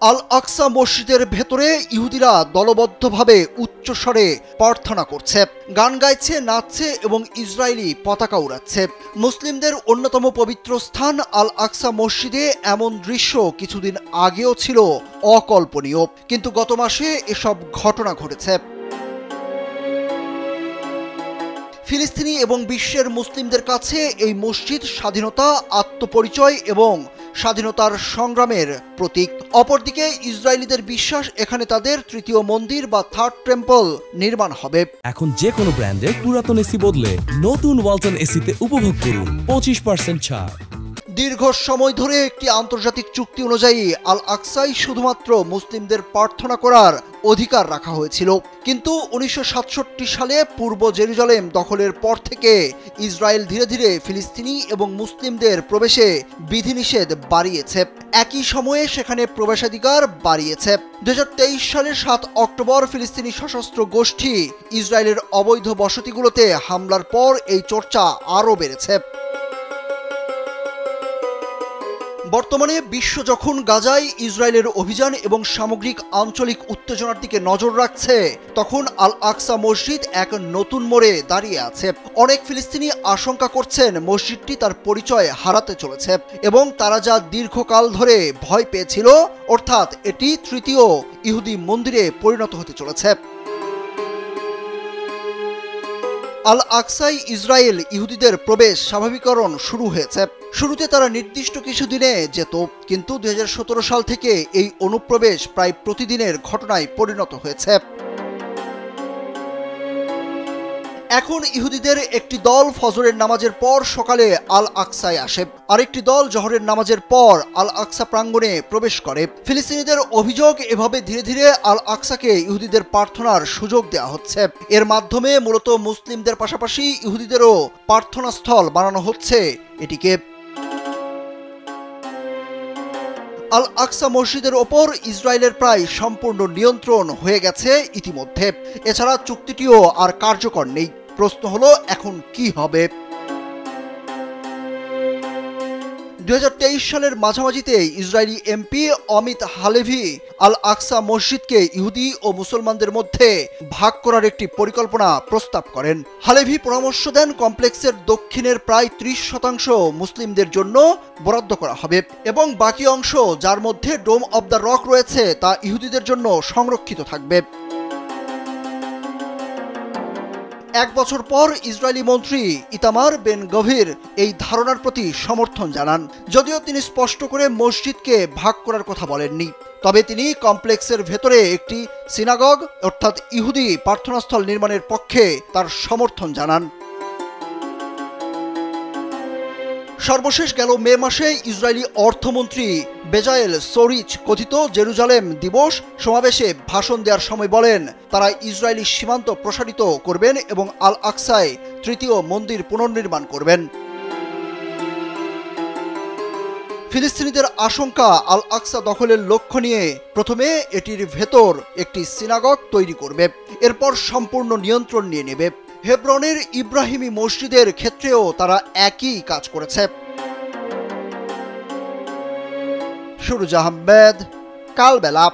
আল আকসা মসজিদের ভেতরে ইহুদিরা দলবদ্ধভাবে উচ্চস্বরে প্রার্থনা করছে, গান গাইছে, নাচছে এবং ইসরায়েলি পতাকা উড়াচ্ছে। মুসলিমদের অন্যতম পবিত্র স্থান আল আকসা মসজিদে এমন দৃশ্য কিছুদিন আগেও ছিল অকল্পনীয়, কিন্তু গত মাসে এসব ঘটনা ঘটেছে। ফিলিস্তিনি এবং বিশ্বের মুসলিমদের কাছে এই মসজিদ স্বাধীনতা, আত্মপরিচয় এবং স্বাধীনতার সংগ্রামের প্রতীক। অপরদিকে ইসরায়েলিদের বিশ্বাস এখানে তাদের তৃতীয় মন্দির বা থার্ড টেম্পল নির্মাণ হবে। এখন যে কোনো ব্র্যান্ডের পুরাতন এসি বদলে নতুন ওয়ালটন এসিতে উপভোগ করুন 25% ছাড়। দীর্ঘ সময় ধরে একটি আন্তর্জাতিক চুক্তি অনুযায়ী আল আকসায় শুধুমাত্র মুসলিমদের প্রার্থনা করার অধিকার রাখা হয়েছিল, কিন্তু 1967 সালে পূর্ব জেরুজালেম দখলের পর থেকে ইসরায়েল ধীরে ধীরে ফিলিস্তিনি এবং মুসলিমদের প্রবেশে বিধিনিষেধ বাড়িয়েছে। একই সময়ে সেখানে প্রবেশাধিকার বাড়িয়েছে। 2023 সালের 7 অক্টোবর ফিলিস্তিনি সশস্ত্র গোষ্ঠী ইসরায়েলের অবৈধ বসতিগুলোতে হামলার পর এই চর্চা আরও বেড়েছে। বর্তমানে বিশ্ব যখন গাজায় ইসরায়েলের অভিযান এবং সামগ্রিক আঞ্চলিক উত্তেজনার দিকে নজর রাখছে, তখন আল আকসা মসজিদ এক নতুন মোড়ে দাঁড়িয়ে আছে। অনেক ফিলিস্তিনি আশঙ্কা করছেন মসজিদটি তার পরিচয় হারাতে চলেছে এবং তারা যা দীর্ঘকাল ধরে ভয় পেয়েছিল, অর্থাৎ এটি তৃতীয় ইহুদি মন্দিরে পরিণত হতে চলেছে। আল আকসায় ইসরায়েল ইহুদিদের প্রবেশ স্বাভাবিকরণ শুরু হয়েছে। শুরুতে তারা নির্দিষ্ট কিছু দিনে যেত, কিন্তু 2017 সাল থেকে এই অনুপ্রবেশ প্রায় প্রতিদিনের ঘটনায় পরিণত হয়েছে। এখন ইহুদিদের একটি দল ফজরের নামাজের পর সকালে আল আকসায় আসে, আরেকটি দল জোহরের নামাজের পর আল আকসা প্রাঙ্গণে প্রবেশ করে। ফিলিস্তিনিদের অভিযোগ, এভাবে ধীরে ধীরে আল আকসাকে ইহুদিদের প্রার্থনার সুযোগ দেওয়া হচ্ছে। এর মাধ্যমে মূলত মুসলিমদের পাশাপাশি ইহুদিদেরও প্রার্থনাস্থল বানানো হচ্ছে এটিকে। আল আকসা মসজিদের ওপর ইসরায়েলের প্রায় সম্পূর্ণ নিয়ন্ত্রণ হয়ে গেছে ইতিমধ্যে। এছাড়া চুক্তিটিও আর কার্যকর নেই। প্রশ্ন হলো, এখন কি হবে? 2023 সালের মাঝামাঝিতে ইসরায়েলি এমপি অমিত হালেভি আল আকসা মসজিদকে ইহুদি ও মুসলমানদের মধ্যে ভাগ করার একটি পরিকল্পনা প্রস্তাব করেন। হালেভি পরামর্শ দেন কমপ্লেক্সের দক্ষিণের প্রায় 30% মুসলিমদের জন্য বরাদ্দ করা হবে এবং বাকি অংশ, যার মধ্যে ডোম অব দ্য রক রয়েছে, তা ইহুদিদের জন্য সংরক্ষিত থাকবে। এক বছর পর ইসরায়েলি মন্ত্রী ইতামার বেন গভির এই ধারণার প্রতি সমর্থন জানান, যদিও তিনি স্পষ্ট করে মসজিদকে ভাগ করার কথা বলেননি। তবে তিনি কমপ্লেক্সের ভেতরে একটি সিনাগগ অর্থাৎ ইহুদি প্রার্থনাস্থল নির্মাণের পক্ষে তার সমর্থন জানান। সর্বশেষ গেল মে মাসে ইসরায়েলি অর্থমন্ত্রী বেজায়েল সোরিচ কথিত জেরুজালেম দিবস সমাবেশে ভাষণ দেওয়ার সময় বলেন, তারা ইসরায়েলি সীমান্ত প্রসারিত করবেন এবং আল আকসায় তৃতীয় মন্দির পুনর্নির্মাণ করবেন। ফিলিস্তিনিদের আশঙ্কা, আল আকসা দখলের লক্ষ্য নিয়ে প্রথমে এটির ভেতর একটি সিনাগগ তৈরি করবে, এরপর সম্পূর্ণ নিয়ন্ত্রণ নিয়ে নেবে। হেব্রনের ইব্রাহিমি মসজিদের ক্ষেত্রেও তারা একই কাজ করেছে। সুরুজ আহমেদ, কালবেলা।